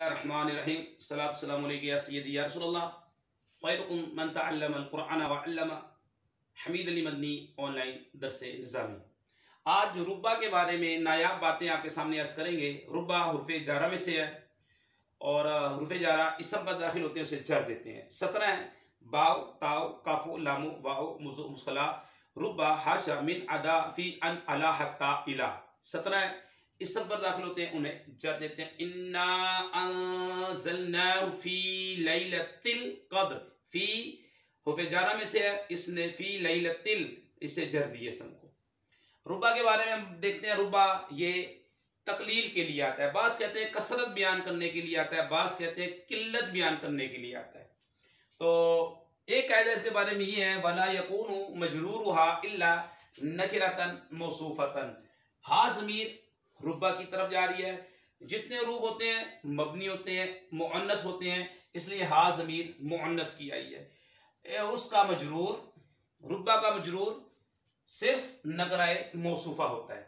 रहमानिर्रहीम सलाम या सय्यदी या रसूलल्लाह ख़ैरुकुम मन तअल्लमल क़ुरआन व अल्लमा। हमीद अली मदनी ऑनलाइन दरसे निज़ामी। आज रुब्बा के बारे में नायाब बातें आपके सामने अर्ज़ करेंगे। रुब्बा हुर्फ़े जारा में से है और हुर्फ़े जारा इसम पर दाखिल होते हैं उसे जर देते हैं। 17 हैं, बाव ताव काफो लामो वाओ मुज़ो मुस्कला रुब्बा हाशा मिन अदा फी अन अला हत्ता इला। 17 हैं, इस सब पर दाखिल होते हैं उन्हें जर देते हैं। इन्ना अंज़लनाहु फी लैलतिल क़द्र। फी हुर्फ़े जारा में से है, इसने फी लैलतिल इसे जर दिए सबको। रुब्बा के बारे में हम देखते हैं। रुब्बा ये तकलील के लिए आता है, बास कहते हैं कसरत बयान करने के लिए आता है, बास कहते हैं किल्लत बयान करने के लिए आता है। तो एक कायदा इसके बारे में ये है, वला यकूनु मजरूरुहा इल्ला नकिरतन मौसूफतन। हा ज़मीर रुब्बा की तरफ जा रही है। जितने रूफ होते हैं मबनी होते हैं, मुअन्नस होते हैं, इसलिए हा ज़मीर मुअन्नस की आई है। उसका मजरूर रुब्बा का मजरूर सिर्फ नकराए मौसूफा होता है।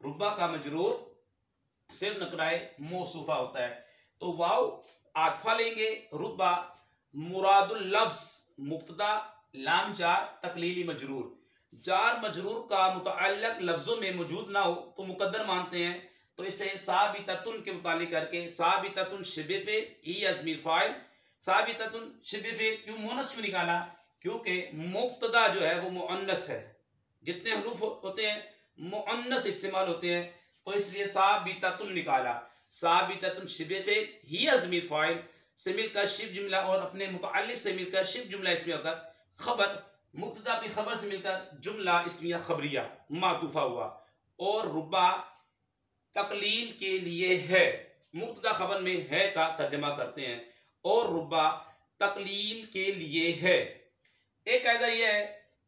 रुब्बा का मजरूर सिर्फ नकराए मौसूफा होता है। तो वाव आतफा लेंगे। रुब्बा मुरादुल लफ्ज़ मुब्तदा लाम जार तकलीली मजरूर। जार मजरूर का मुतअल्लिक़ लफ्ज़ों में मौजूद ना हो तो मुकद्दर मानते हैं। तो इसे साबिततुन के मुतालिक करके साबिततुन शिबे फ़ेल ही अज़मीर फ़ाइल। साबिततुन शिबे फ़ेल क्यों मुअन्नस क्यों निकाला? क्योंकि मुब्तदा जो है वो मुअन्नस है। जितने हरूफ होते हैं मुअन्नस इस्तेमाल होते हैं, तो इसलिए साबिततुन निकाला। साबिततुन शिबे फ़ेल ही अज़मीर फ़ाइल से मिलकर शिब जुमला और अपने मुतअल्लिक़ से मिलकर शिब जुमला इसमें होकर खबर मुब्तदा भी खबर से मिलकर जुमला इसमिया खबरिया मातूफा हुआ। और रुब्बा तकलील के लिए है, मुब्तदा खबर में है का तर्जमा करते हैं और रुब्बा तकलील के लिए है। एक कायदा यह है,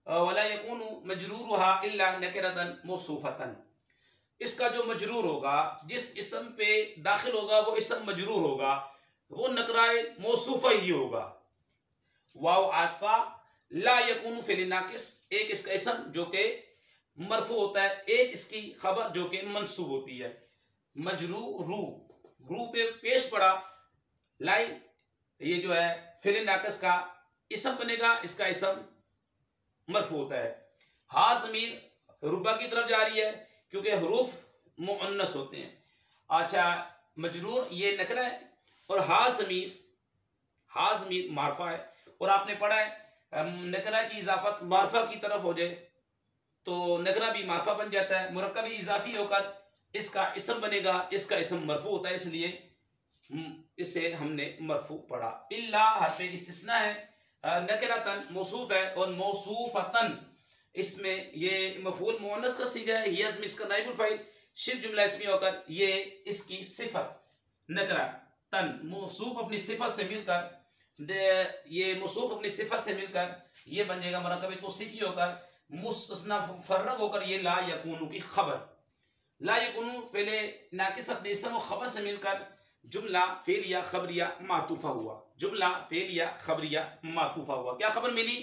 वला यकूनु मजरूरुहा इल्ला नकिरतन मौसूफतन। इसका जो मजरूर होगा, जिस इसम पे दाखिल होगा वो इसम मजरूर होगा, वो नकराए मौसूफा ही होगा। वाव आतफा ला यकूनु फ़िल नाकिस, एक इसका इसम जो कि मरफू होता है, एक इसकी खबर जो कि मंसूब होती है। मजरूरू रू पे पेश पड़ा लाइन, ये जो है फ़िल नाकिस का इसम बनेगा, इसका इसम मरफू होता है। हा ज़मीर रुब्बा की तरफ जा रही है क्योंकि हरूफ मुअन्नस होते हैं। अच्छा, मजरूर ये नकरा है और हा ज़मीर मारफा है। और आपने पढ़ा है नकरा की इजाफत मारफा की तरफ हो जाए तो नकरा भी मारफा बन जाता है। मुरक्कब इजाफी होकर इसका इसम बनेगा, इसका इसम मरफू होता है, इसलिए इसे हमने मरफू पढ़ा। इल्ला हर्फ़े इस्तिस्ना है, नकरतन मौसूफ है और मौसूफतन इसमें ये मफूल मुअन्नस का सीगा है। यज़्म इसका नाइबुल फ़ाइल, शिब जुमला इसमें होकर ये इसकी सिफत नकरा तन मौसूफ अपनी सिफत से मिलकर ये मौसूफ अपनी सिफत से मिलकर ये बन जाएगा मरकब तौसीफ़ी होकर मुस्तस्ना फर्रग होकर ये ला यकूनु की खबर। ला यकूनु पहले नाकिस अपने इसम और खबर से मिलकर जुमला फेलिया खबरिया मातूफा हुआ। जुमला फेलिया खबरिया मातूफा हुआ। क्या खबर मिली?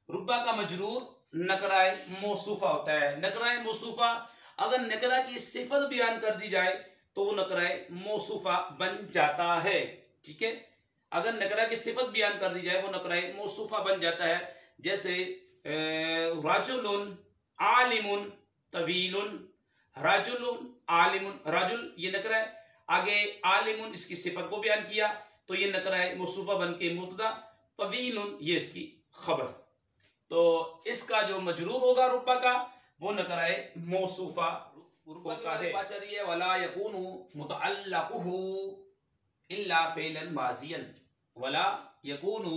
रुब्बा का मजरूर नकराए मौसूफा होता है। नकराए मौसूफा अगर नकरा की सिफत बयान कर दी जाए तो वो नकराए मौसूफा बन जाता है। ठीक है, अगर नकरा की सिफत बयान कर दी जाए वो नकराए मौसूफा बन जाता है। जैसे राजुलुन आलिमुन तवीलुन, राजुलुन आलिमुन, राजुल ये नकरा है, आगे आलिमुन इसकी सिफत को बयान किया तो ये नकराए मौसूफा बन के मुब्तदा, तवीलुन ये इसकी खबर। तो इसका जो मजरूर होगा रुब्बा का वो नकराए मौसूफा होता है। वला यकूनु मुतअल्लिक़ुहु इल्ला फ़िअलन माज़ियन, वला यकूनु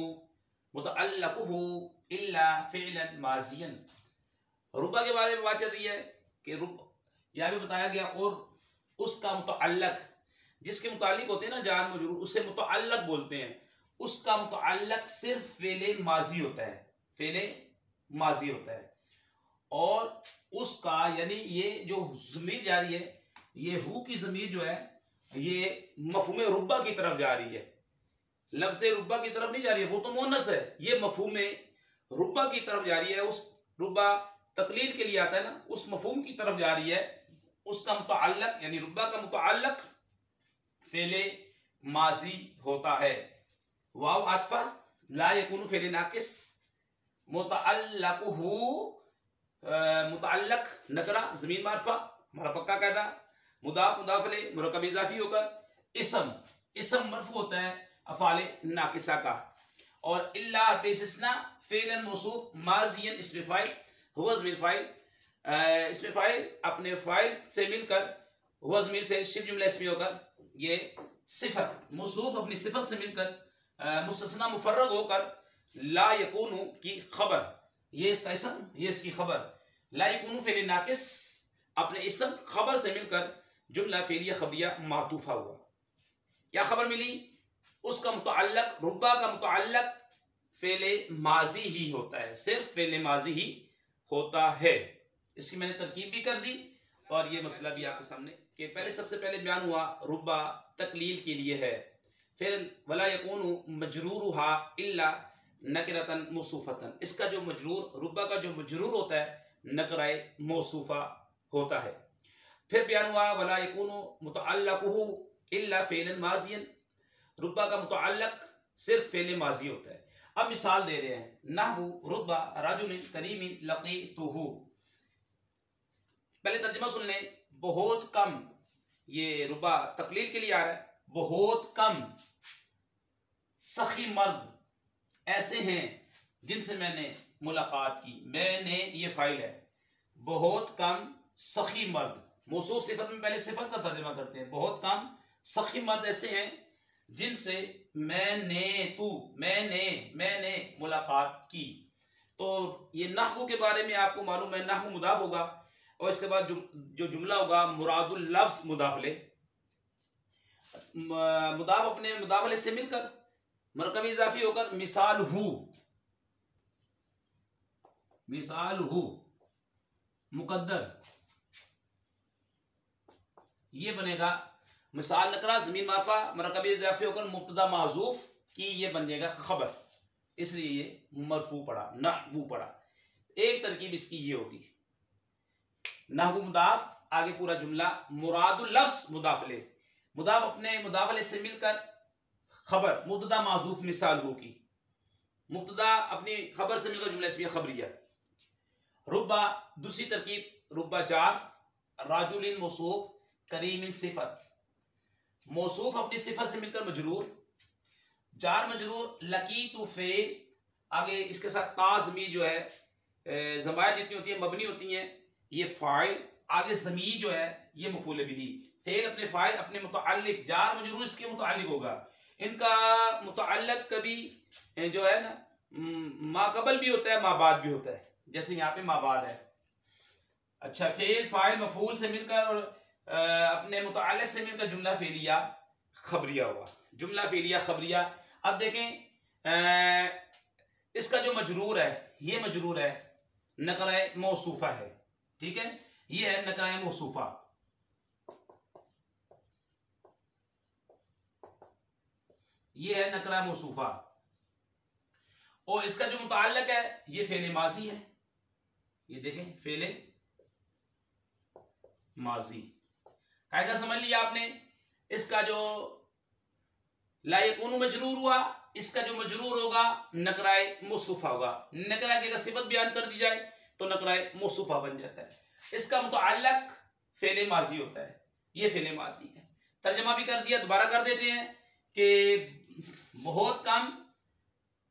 मुतअल्लिक़ुहु इल्ला फ़िअलन माज़ियन। रुब्बा के बारे में बात चल रही है कि यहाँ भी बताया गया और उसका मुतअल्लिक़ जिसके मुतालिक होते हैं ना जार मजरूर, उसे मुतअल्लिक़ बोलते हैं। उसका मुतअल्लिक़ सिर्फ फ़ेले माजी होता है, फ़ेले माजी होता है। और उसका यानी ये जो ज़मीर जा रही है, ये हु की ज़मीर जो है ये मफ़हूम रुब्बा की तरफ जा रही है, लफ्ज़ रुब्बा की तरफ नहीं जा रही है, वो तो मुअन्नस है। ये मफ़हूम रुब्बा की तरफ जा रही है। उस रुब्बा तकलील के लिए आता है ना, उस मफ़हूम की तरफ जा रही है। उसका मुतअल्लिक़ यानी रुब्बा का मुतअल्लिक़ फ़ेले माजी होता है। वाव आतफा ला यकूनु फेल नाकिस मुतअल्लकुहु मुतअल्लक नकरा ज़मीन मारफा हमारा पक्का कायदा। मुदाफ मुदाफ ले मुरक्कब इज़ाफी होकर इसम मरफू होता है अफ़ाले नाकिसा का। और इल्ला इस्तिस्ना फ़ेलन मौसूफ माज़ियन इसम फ़ाइल हुवा ज़मीर फ़ाइल, इसमें फ़ाइल अपने फ़ाइल से मिलकर हुवा ज़मीर से शिब जुमला इसमी होकर ये सिफत मौसूफ अपनी सिफत से मिलकर मुस्तस्ना मुफर्रग होकर ला यकूनु की खबर, ये इसका इसम ये इसकी खबर। ला यकूनु फ़ेल नाकिस अपने इसम खबर से मिलकर जुमला फ़ेलिया खबरिया मातूफा हुआ। क्या खबर मिली? उसका मुतअल्लक रुब्बा का मुतअल्लक फ़ेले माजी ही होता है, सिर्फ फ़ेले माजी ही होता है। इसकी मैंने तरकीब भी कर दी और ये मसला भी आपके सामने कि पहले सबसे पहले बयान हुआ रुब्बा तकलील के लिए है। फिर वला यकूनु मजरूरुहा इल्ला नकरतन मौसूफतन, इसका जो मजरूर रुब्बा का जो मजरूर होता है नकराए मौसूफा होता है। फिर बयान हुआ वला यकूनु मुतअल्लकुहु इल्ला फ़ेलन माज़ियन, रुब्बा का मुतअल्लक सिर्फ फ़ेल माजी होता है। अब मिसाल दे रहे हैं, नहवु रुब्बा रजुलिन करीमिन लक़ीतुहु। पहले तर्जुमा सुन लें। बहुत कम, ये रुब्बा तकलील के लिए आ रहा है। बहुत कम सखी मर्द ऐसे हैं जिनसे मैंने मुलाकात की। मैंने ये फाइल है। बहुत कम सखी मर्द, मौसूफ सिफत में पहले सिफत का तर्जुमा करते हैं। बहुत कम सखी मर्द ऐसे हैं जिनसे मैंने मुलाकात की। तो ये नहवु के बारे में आपको मालूम है, नहवु मुदाफ होगा और इसके बाद जो जुमला होगा मुरादुल लफ्ज़ मुदाफले, मुदाफ अपने मुदाफले से मिलकर मरकब इजाफी होकर मिसाल हु मुकद्दर ये बनेगा। मिसाल नकरा ज़मीन मारफा मरकब इजाफी होकर मुब्तदा महज़ूफ की ये बनेगा खबर, इसलिए ये मरफू पड़ा, नहवु पड़ा। एक तरकीब इसकी ये होगी, नहवु मुदाफ आगे पूरा जुमला मुरादुल लफ्ज़ मुदाफले, मुदाफ अपने मुदाफले से मिलकर खबर मुब्तदा महज़ूफ मिसाल हु की, मुब्तदा अपनी खबर से मिलकर जुमला इसमिया खबरिया। रुब्बा दूसरी तरकीब रुब्बा जार राजुलिन मौसूफ करीमिन सिफत, मौसूफ अपनी सिफत से मिलकर मजरूर, जार मजरूर लकीतु फेल, आगे इसके साथ ताज़मीर जो है ज़मायर जितनी होती है मबनी होती हैं ये फ़ाइल, आगे ज़मीर जो है ये मफ़ूल बिही। फेल अपने फ़ाइल अपने मुतअल्लिक, जार मजरूर इसके मुतअल्लिक होगा। इनका मुतअल्लिक कभी जो है ना मा कबल भी होता है मा बाद भी होता है, जैसे यहाँ पे मा बाद है। अच्छा, फेल फ़ाइल मफ़ूल से मिलकर और अपने मुतअल्लिक से मिलकर जुमला फ़ेलिया खबरिया हुआ, जुमला फ़ेलिया खबरिया। अब देखें इसका जो मजरूर है ये मजरूर है नक़राए मौसूफ़ा है, ठीक है, ये है नक़राए मौसूफ़ा। ये है नकरा मौसूफा और इसका जो मुताल्लिक है ये फेले माजी है। ये देखें फेले माजी, कायदा समझ लिया आपने। इसका जो ला यकूनु मजरूर हुआ, इसका जो मजरूर होगा नकराए मौसूफा होगा। नकरा की अगर सिफत बयान कर दी जाए तो नकराए मौसूफा बन जाता है। इसका मुताल्लिक फेले माजी होता है, ये फेले माजी है। तर्जमा भी कर दिया, दोबारा कर देते हैं कि बहुत कम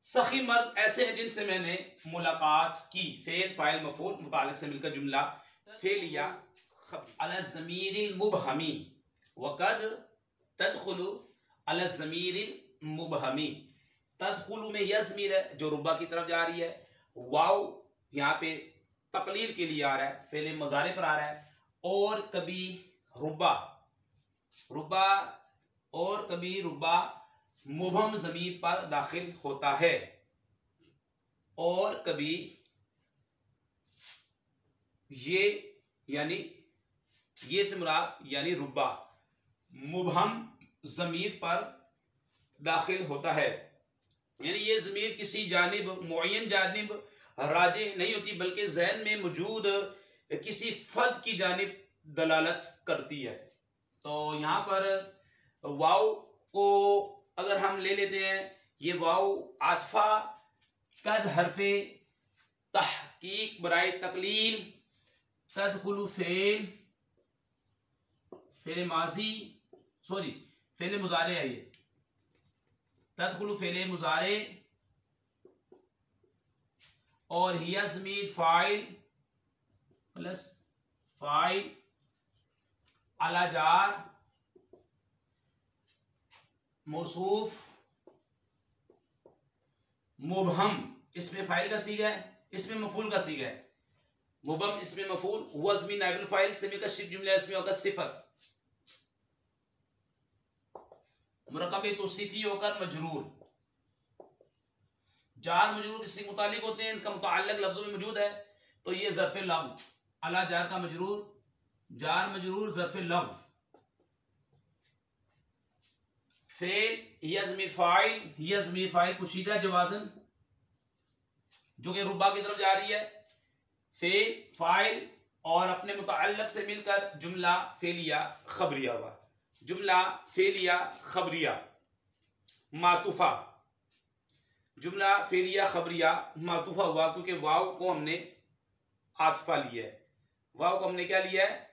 सखी मर्द ऐसे हैं जिनसे मैंने मुलाकात की। फेल फाइल मफूल मुताल्लिक से मिलकर जुमला फेलिया अला ज़मीरिल मुबहमी वक़द तदखुलु अला ज़मीरिल मुबहमी। तदखुलु में यह ज़मीर है जो रुब्बा की तरफ जा रही है। वाव यहाँ पे तकलील के लिए आ रहा है, फेल मुज़ारे पर आ रहा है। और कभी रुब्बा मुबहम ज़मीर पर दाखिल होता है। और कभी ये से मुराद यानी रुब्बा मुबहम ज़मीर पर दाखिल होता है, यानी ये ज़मीर किसी जानिब मुअय्यन जानिब राजे नहीं होती बल्कि ज़हन में मौजूद किसी फ़र्द की जानिब दलालत करती है। तो यहाँ पर वाव को अगर हम ले लेते हैं, ये वाव आतफा कद हरफे तहकीक बराए तकलील तदखुलु फेल माजी सॉरी फेल मुजारे है, ये तदखुलु फेल मुजारे और हिया ज़मीर फाइल प्लस फाइल अला जार मौसूफ मुबहम, इसमें फाइल का सीगा है, इसमें मफूल का सीगा है। मुबहम इसमें मफूल हुआ ज़मीर नाइबुल फाइल सेमी का शिफ जुमला इसमें होगा सिफत मुरक्कब तौसीफी होकर मजरूर, जार मजरूर इससे मुतालिक होते हैं, इनका मुताल्लिक लफ्ज़ों में मौजूद है। तो ये ज़र्फ़े लग़्व अला जार का मजरूर, जार मजरूर ज़र्फ़े लग़्व, फेल हिया ज़मीर फ़ाइल पुशीदा जवाज़न जो कि रुबा की तरफ जा रही है, फेल फ़ाइल और अपने मुताल्लिक से मिलकर जुमला फेलिया खबरिया हुआ, जुमला फेलिया खबरिया मातूफ़ा, जुमला फेलिया खबरिया मातूफ़ा हुआ क्योंकि वाव को हमने आतफा लिया है, वाव को हमने क्या लिया है,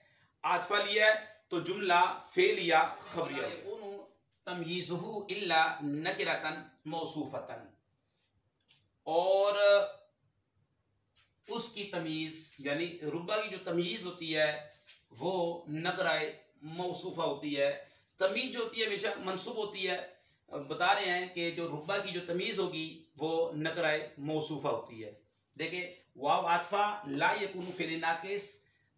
आतफा लिया है। तो जुमला फेलिया खबरिया तमयीज़ुहु इल्ला नकिरतन मौसूफतन, और उसकी तमीज़ यानी रुबा की जो तमीज़ होती है वो नकराए मौसूफा होती है। तमीज़ जो होती है हमेशा मंसूब होती है, बता रहे हैं कि जो रुबा की जो तमीज़ होगी वो नकराए मौसूफा होती है। देखिए वाव आतफा ला यकूनु फ़िल नाकिस,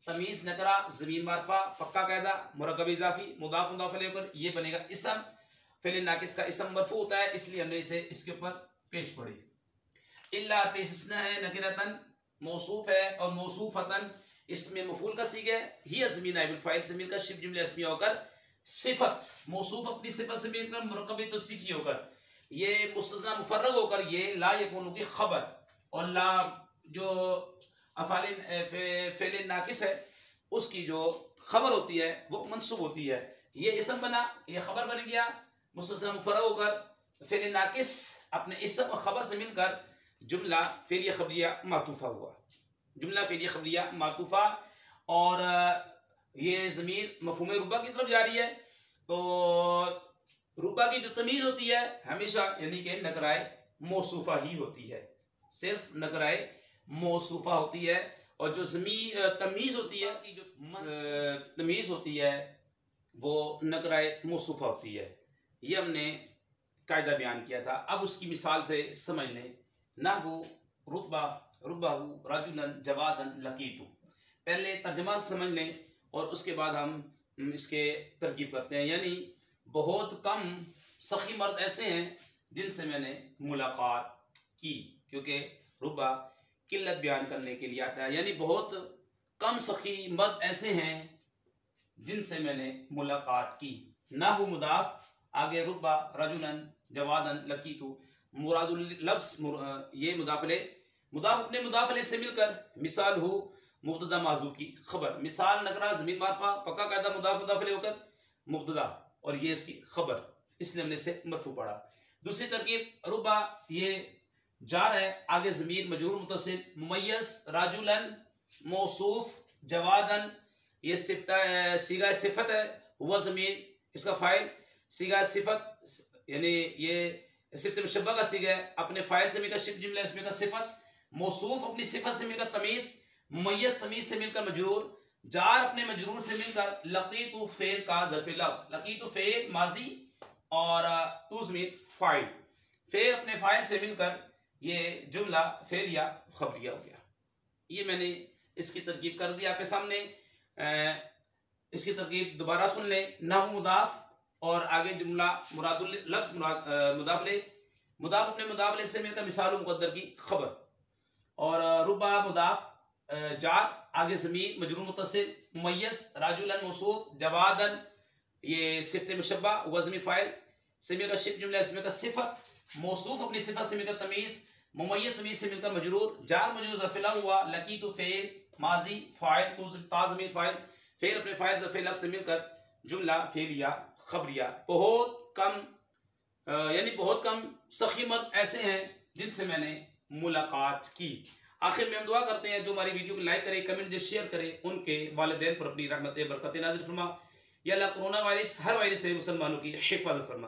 तमीज़ नकरा ज़मीर मारफा पक्का कायदा मुरक्कब इज़ाफ़ी मुदाफ़ मुदाफ़ अलैहि होकर ये बनेगा इसम, फ़िल नाकिस का इसम मरफ़ू होता है इसलिए हमने इसे इसके ऊपर पेश पढ़ी। इल्ला पेशना है नकिरतन मौसूफ है और मौसूफतन इसमें मफूल का सीगा है, हिया ज़मीर नाइबुल फ़ाइल से मिलकर शिफ जुमला इसमिया होकर सिफत मौसूफ अपनी सिफत से मिलकर मुरक्कब तौसीफ़ी होकर ये मुस्तस्ना मुफर्रग होकर ये ला यकूनु की खबर और ला जो अफ़ालिन फ़ेल नाकिस है उसकी जो खबर होती है वो मंसूब होती है। ये इसम बना, ये खबर बन गया, मुस्तस्ना मुफर्रग होकर फ़ेल नाकिस अपने इसम और खबर से मिलकर जुमला फेलिया खबरिया मातूफ़ा हुआ, जुमला फेलिया खबरिया मातूफ़ा। और ये ज़मीर मफ़हूम रुबा की तरफ जा रही है। तो रुबा की जो तमीज़ होती है हमेशा यानी कि नकराए मौसूफ़ा ही होती है, सिर्फ नकराए मौसूफ़ा होती है। और जो ज़मीर तमीज़ होती है कि जो तमीज़ होती है वो नकराए मौसूफ़ा होती है, ये हमने कायदा बयान किया था। अब उसकी मिसाल से समझ लें, नहवु रुबा रुबाहु रजुलन जवादन लकीतु, पहले तर्जमा समझ लें और उसके बाद हम इसके तरकीब करते हैं। यानी बहुत कम सखी मर्द ऐसे हैं जिनसे मैंने मुलाकात की, क्योंकि रुबा किल्लत बयान करने के लिए आता है, यानी बहुत कम सखी मर्द ऐसे हैं जिनसे मैंने मुलाकात की। नाहु मुदाफ आगे रुबा रजुलन जवादन लकीतु, मुरादुल लफ्ज़ ये मुदाफ अपने मुदाफले से मिलकर मिसाल हो मुब्तदा माज़ूफ़ की खबर, मिसाल नकरा ज़मीर मारफा पक्का कायदा मुदाफ मुदाफले होकर मुब्तदा और ये इसकी खबर, इसलिए हमने इसे मरफू पढ़ा। दूसरी तरकीब रुबा ये जार है, आगे ज़मीर मजरूर मुतसिल मुमय्यज़ राजुलन मौसूफ जवादन ये सीगा सिफत है, हुआ ज़मीर इसका फ़ाइल सीगा सिफत यानी ये सिफत मुशब्बा का सीगा है, अपने फ़ाइल से मिलकर शिफ जुमला इसमें का सिफत, मौसूफ अपनी सिफत से मिलकर तमीज़, मुमय्यज़ तमीज़ से मिलकर मजरूर, जार अपने मजरूर से मिलकर लकीतु फ़ेल का ज़र्फ़े लग़्व, लकीतु फ़ेल माजी और तू ज़मीर फ़ाइल, फ़ेल अपने फ़ाइल से मिलकर ये जुमला फेलिया खबरिया हो गया। ये मैंने इसकी तरकीब कर दी आपके सामने। इसकी तरकीब दोबारा सुन लें। नाहु मुदाफ और आगे जुमला मुरादुल लफ्ज़ मुदाफले, मुदाफ अपने मुदाफले से मिलकर मिसाल मुक़द्दर की खबर, और रुबा मुदाफ जार आगे ज़मीर मजरूर मुत्तसिल मुमय्यज़ राजुलन मौसूफ जवादन ये सिफ़त मुशब्बा वज़्न फ़ाइल से मिलकर शिफ जुमला इसमें का सिफत, मौसूफ अपनी सिफत से मिलकर तमीज़, मुमय्यज़ तमीज़ से मिलकर मजरूर, जार मजरूर ज़र्फ़े लग़्व हुआ, लकीतु फ़ेल माजी फ़ाइल ता ज़मीर फ़ाइल, फ़ेल अपने फ़ाइल ज़र्फ़े लग़्व से मिलकर जुमला फेलिया खबरिया। बहुत कम यानी बहुत कम सखी मर्द ऐसे हैं जिनसे मैंने मुलाकात की। आखिर में हम दुआ करते हैं जो हमारी वीडियो को लाइक करे, कमेंट दे, शेयर करे, उनके वालिदैन पर अपनी रहमत बरकत नाज़िल फरमा। या अल्लाह कोरोना वायरस हर वायरस से मुसलमानों की हिफाजत फरमा।